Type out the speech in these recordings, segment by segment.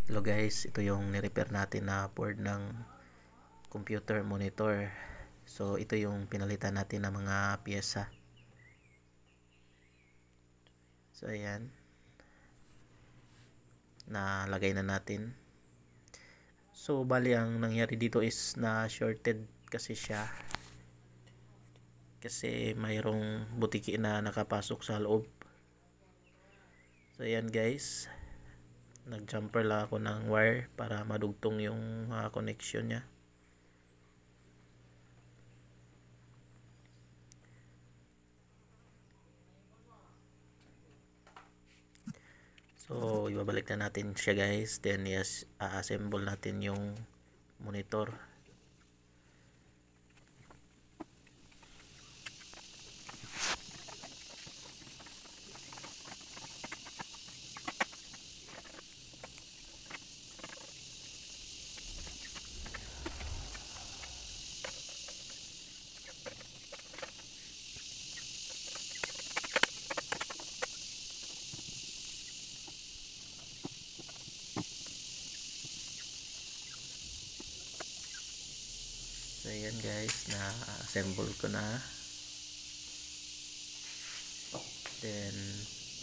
Hello guys, ito yung ni-repair natin na board ng computer monitor. So ito yung pinalitan natin ng mga piyesa. So ayan, nalagay na natin. So bali ang nangyari dito is na shorted kasi siya, kasi mayroong butiki na nakapasok sa loob. So ayan guys, nag-jumper lang ako ng wire para madugtong yung connection nya. So ibabalik na natin siya guys, then yes, assemble natin yung monitor. So ayan guys, na-assemble ko na. Then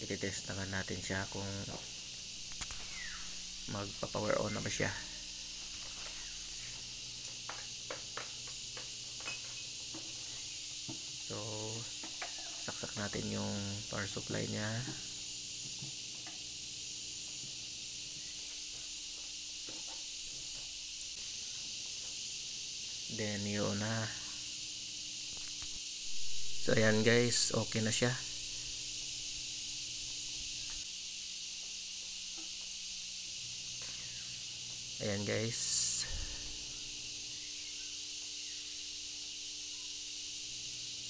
i-test naman natin siya kung magpa-power on na ba siya. So saksak natin yung power supply niya. Then yun na. So ayan guys, okay na siya. Ayan guys.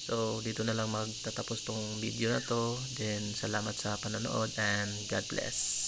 So dito na lang magtatapos tong video na to. Then salamat sa panonood and God bless.